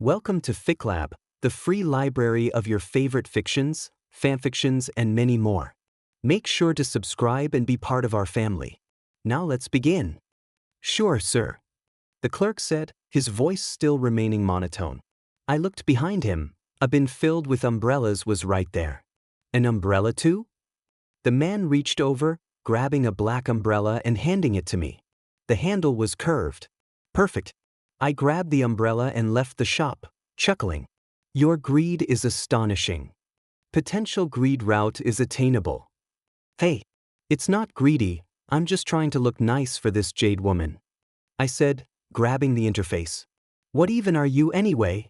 Welcome to Fic Lab, the free library of your favorite fictions, fanfictions, and many more. Make sure to subscribe and be part of our family. Now let's begin. Sure, sir, the clerk said, his voice still remaining monotone. I looked behind him. A bin filled with umbrellas was right there. An umbrella too? The man reached over, grabbing a black umbrella and handing it to me. The handle was curved. Perfect. I grabbed the umbrella and left the shop, chuckling. Your greed is astonishing. Potential greed route is attainable. Hey, it's not greedy, I'm just trying to look nice for this jade woman, I said, grabbing the interface. What even are you anyway?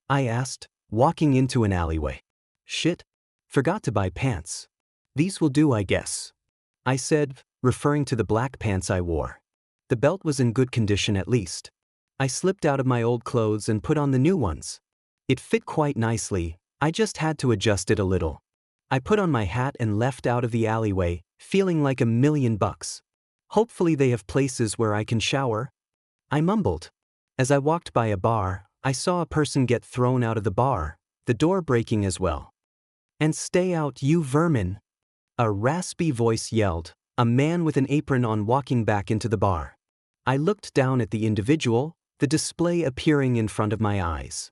I asked, walking into an alleyway. Shit, forgot to buy pants. These will do, I guess, I said, referring to the black pants I wore. The belt was in good condition at least. I slipped out of my old clothes and put on the new ones. It fit quite nicely, I just had to adjust it a little. I put on my hat and left out of the alleyway, feeling like $1,000,000. Hopefully they have places where I can shower. I mumbled. As I walked by a bar, I saw a person get thrown out of the bar, the door breaking as well. And stay out, you vermin! A raspy voice yelled, a man with an apron on walking back into the bar. I looked down at the individual, the display appearing in front of my eyes.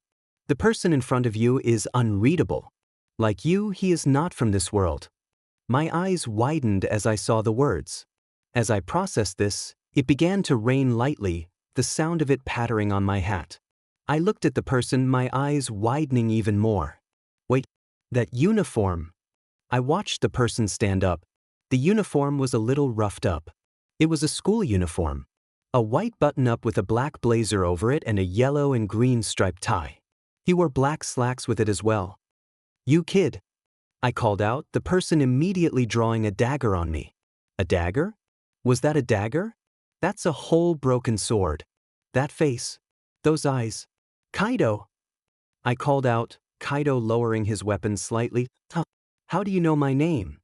The person in front of you is unreadable. Like you, he is not from this world. My eyes widened as I saw the words. As I processed this, it began to rain lightly, the sound of it pattering on my hat. I looked at the person, my eyes widening even more. Wait, that uniform. I watched the person stand up. The uniform was a little roughed up. It was a school uniform. A white button-up with a black blazer over it and a yellow and green striped tie. He wore black slacks with it as well. You kid, I called out, the person immediately drawing a dagger on me. A dagger? Was that a dagger? That's a whole broken sword. That face. Those eyes. Kaido! I called out, Kaido lowering his weapon slightly. How do you know my name?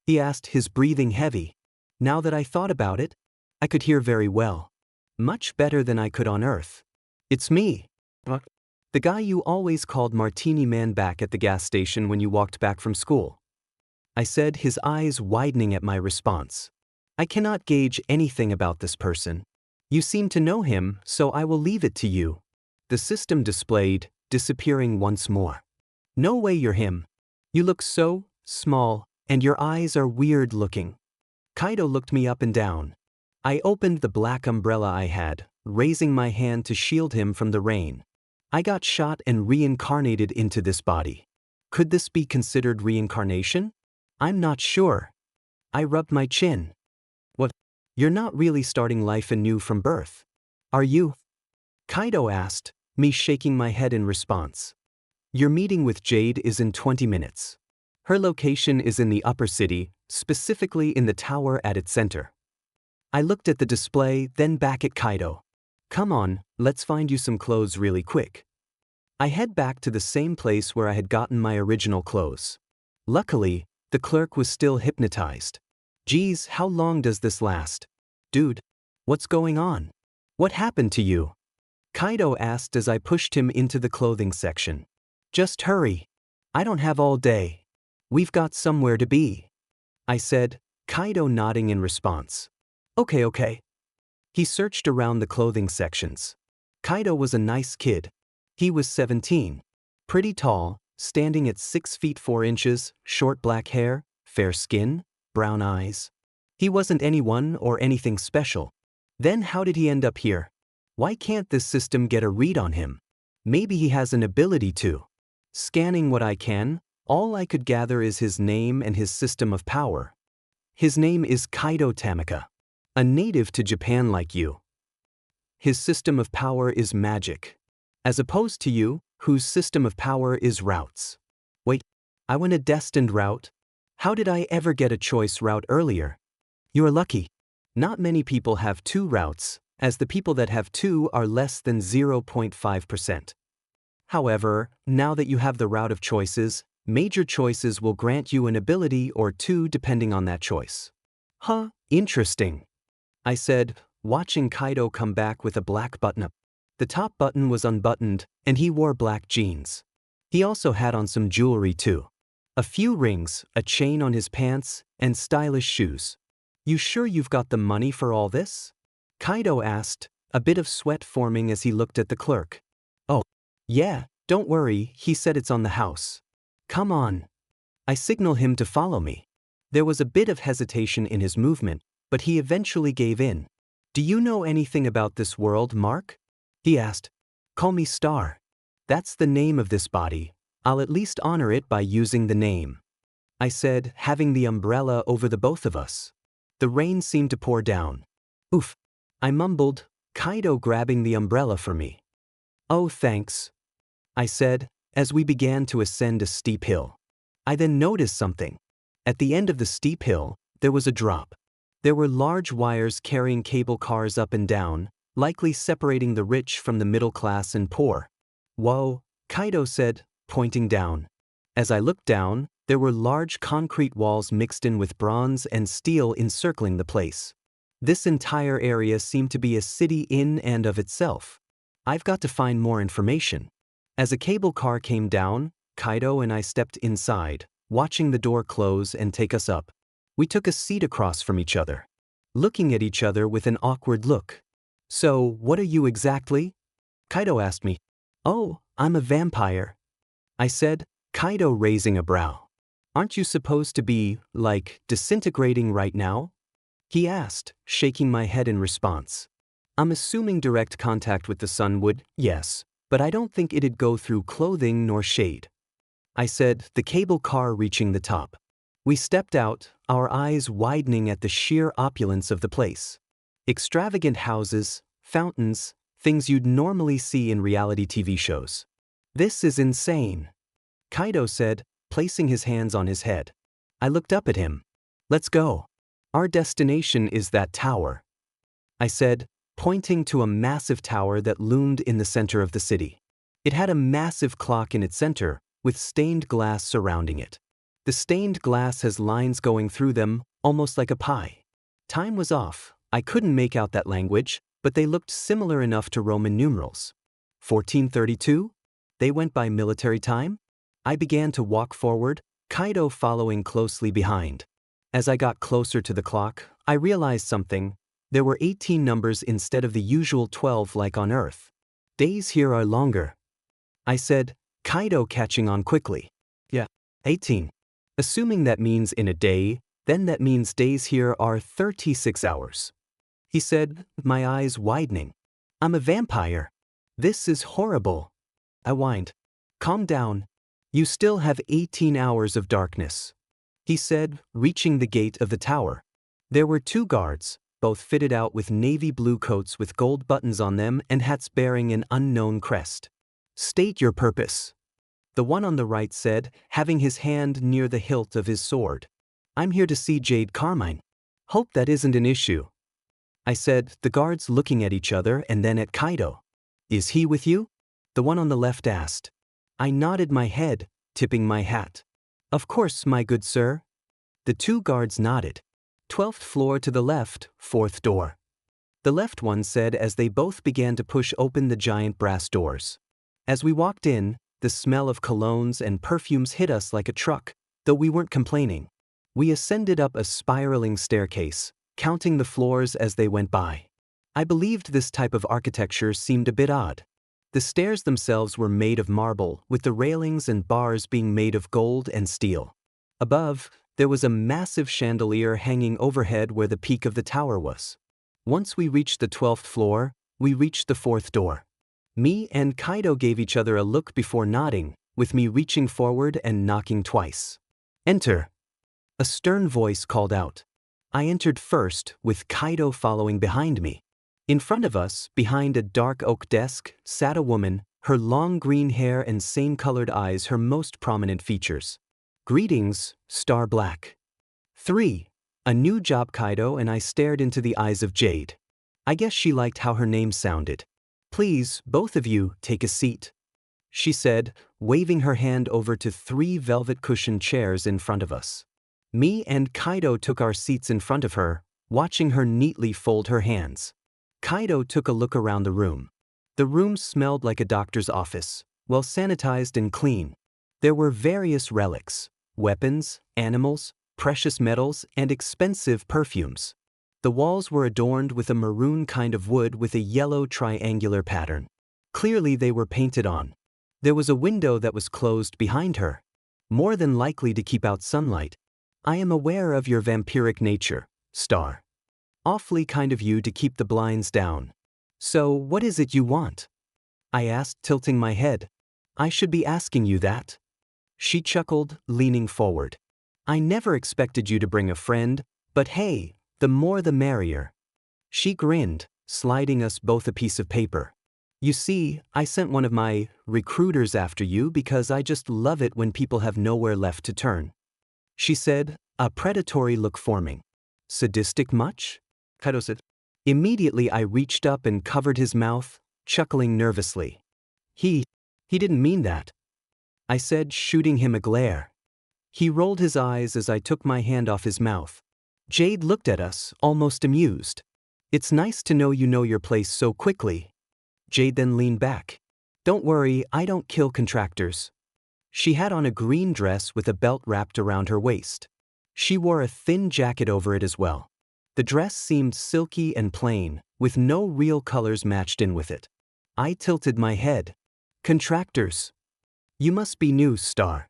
He asked, his breathing heavy. Now that I thought about it, I could hear very well. Much better than I could on Earth. It's me. The guy you always called Martini Man back at the gas station when you walked back from school, I said, his eyes widening at my response. I cannot gauge anything about this person. You seem to know him, so I will leave it to you. The system displayed, disappearing once more. No way you're him. You look so small, and your eyes are weird looking. Kaido looked me up and down. I opened the black umbrella I had, raising my hand to shield him from the rain. I got shot and reincarnated into this body. Could this be considered reincarnation? I'm not sure. I rubbed my chin. What? You're not really starting life anew from birth, are you? Kaido asked, me shaking my head in response. Your meeting with Jade is in 20 minutes. Her location is in the upper city, specifically in the tower at its center. I looked at the display, then back at Kaido. Come on, let's find you some clothes really quick. I head back to the same place where I had gotten my original clothes. Luckily, the clerk was still hypnotized. Geez, how long does this last? Dude, what's going on? What happened to you? Kaido asked as I pushed him into the clothing section. Just hurry. I don't have all day. We've got somewhere to be, I said, Kaido nodding in response. Okay. He searched around the clothing sections. Kaido was a nice kid. He was 17. Pretty tall, standing at 6 feet 4 inches, short black hair, fair skin, brown eyes. He wasn't anyone or anything special. Then how did he end up here? Why can't this system get a read on him? Maybe he has an ability to. Scanning what I can, all I could gather is his name and his system of power. His name is Kaido Tamika. A native to Japan like you. His system of power is magic. As opposed to you, whose system of power is routes. Wait, I went a destined route? How did I ever get a choice route earlier? You're lucky. Not many people have 2 routes, as the people that have 2 are less than 0.5%. However, now that you have the route of choices, major choices will grant you an ability or 2 depending on that choice. Huh, interesting, I said, watching Kaido come back with a black button-up. The top button was unbuttoned, and he wore black jeans. He also had on some jewelry too. A few rings, a chain on his pants, and stylish shoes. "You sure you've got the money for all this?" Kaido asked, a bit of sweat forming as he looked at the clerk. "Oh, yeah, don't worry," he said, "it's on the house. Come on." I signaled him to follow me. There was a bit of hesitation in his movement, but he eventually gave in. "Do you know anything about this world, Mark?" he asked. "Call me Star. That's the name of this body. I'll at least honor it by using the name," I said, having the umbrella over the both of us. The rain seemed to pour down. "Oof," I mumbled, Kaido grabbing the umbrella for me. "Oh, thanks," I said, as we began to ascend a steep hill. I then noticed something. At the end of the steep hill, there was a drop. There were large wires carrying cable cars up and down, likely separating the rich from the middle class and poor. "Whoa," Kaido said, pointing down. As I looked down, there were large concrete walls mixed in with bronze and steel encircling the place. This entire area seemed to be a city in and of itself. I've got to find more information. As a cable car came down, Kaido and I stepped inside, watching the door close and take us up. We took a seat across from each other, looking at each other with an awkward look. "So, what are you exactly?" Kaido asked me. "Oh, I'm a vampire," I said, Kaido raising a brow. "Aren't you supposed to be, like, disintegrating right now?" he asked, shaking my head in response. "I'm assuming direct contact with the sun would, yes, but I don't think it'd go through clothing nor shade," I said, the cable car reaching the top. We stepped out, our eyes widening at the sheer opulence of the place. Extravagant houses, fountains, things you'd normally see in reality TV shows. "This is insane," Kaido said, placing his hands on his head. I looked up at him. "Let's go. Our destination is that tower," I said, pointing to a massive tower that loomed in the center of the city. It had a massive clock in its center, with stained glass surrounding it. The stained glass has lines going through them, almost like a pie. Time was off. I couldn't make out that language, but they looked similar enough to Roman numerals. 1432? They went by military time? I began to walk forward, Kaido following closely behind. As I got closer to the clock, I realized something. There were 18 numbers instead of the usual 12 like on Earth. "Days here are longer," I said, Kaido catching on quickly. "Yeah, 18. Assuming that means in a day, then that means days here are 36 hours," he said, my eyes widening. "I'm a vampire. This is horrible," I whined. "Calm down. You still have 18 hours of darkness," he said, reaching the gate of the tower. There were 2 guards, both fitted out with navy blue coats with gold buttons on them and hats bearing an unknown crest. "State your purpose," the one on the right said, having his hand near the hilt of his sword. "I'm here to see Jade Carmine. Hope that isn't an issue," I said, the guards looking at each other and then at Kaido. "Is he with you?" the one on the left asked. I nodded my head, tipping my hat. "Of course, my good sir." The 2 guards nodded. 12th floor to the left, 4th door," the left one said as they both began to push open the giant brass doors. As we walked in, the smell of colognes and perfumes hit us like a truck, though we weren't complaining. We ascended up a spiraling staircase, counting the floors as they went by. I believed this type of architecture seemed a bit odd. The stairs themselves were made of marble, with the railings and bars being made of gold and steel. Above, there was a massive chandelier hanging overhead where the peak of the tower was. Once we reached the 12th floor, we reached the 4th door. Me and Kaido gave each other a look before nodding, with me reaching forward and knocking twice. "Enter," a stern voice called out. I entered first, with Kaido following behind me. In front of us, behind a dark oak desk, sat a woman, her long green hair and same-colored eyes her most prominent features. "Greetings, Star Black." 3. A new job. Kaido and I stared into the eyes of Jade. I guess she liked how her name sounded. "Please, both of you, take a seat," she said, waving her hand over to 3 velvet-cushioned chairs in front of us. Me and Kaido took our seats in front of her, watching her neatly fold her hands. Kaido took a look around the room. The room smelled like a doctor's office, well sanitized and clean. There were various relics, weapons, animals, precious metals, and expensive perfumes. The walls were adorned with a maroon kind of wood with a yellow triangular pattern. Clearly they were painted on. There was a window that was closed behind her, more than likely to keep out sunlight. I am aware of your vampiric nature, Star. Awfully kind of you to keep the blinds down. So, what is it you want? I asked, tilting my head. I should be asking you that. She chuckled, leaning forward. I never expected you to bring a friend, but hey, the more the merrier. She grinned, sliding us both a piece of paper. You see, I sent one of my recruiters after you because I just love it when people have nowhere left to turn. She said, a predatory look forming. Sadistic much? Kaido said. Immediately I reached up and covered his mouth, chuckling nervously. He didn't mean that. I said, shooting him a glare. He rolled his eyes as I took my hand off his mouth. Jade looked at us, almost amused. It's nice to know you know your place so quickly. Jade then leaned back. Don't worry, I don't kill contractors. She had on a green dress with a belt wrapped around her waist. She wore a thin jacket over it as well. The dress seemed silky and plain, with no real colors matched in with it. I tilted my head. Contractors. You must be new, Star.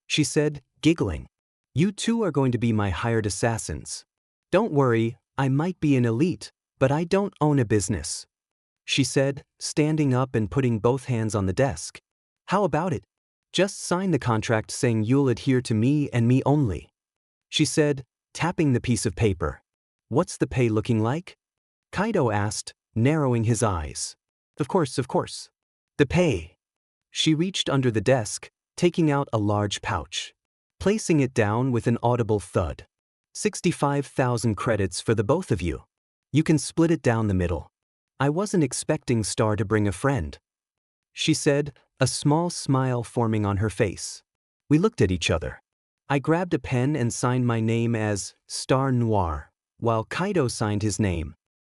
She said, giggling. You two are going to be my hired assassins. Don't worry, I might be an elite, but I don't own a business. She said, standing up and putting both hands on the desk. How about it? Just sign the contract saying you'll adhere to me and me only. She said, tapping the piece of paper. What's the pay looking like? Kaido asked, narrowing his eyes. Of course. The pay. She reached under the desk, taking out a large pouch. Placing it down with an audible thud. 65,000 credits for the both of you. You can split it down the middle. I wasn't expecting Star to bring a friend. She said, a small smile forming on her face. We looked at each other. I grabbed a pen and signed my name as Star Noir, while Kaido signed his name,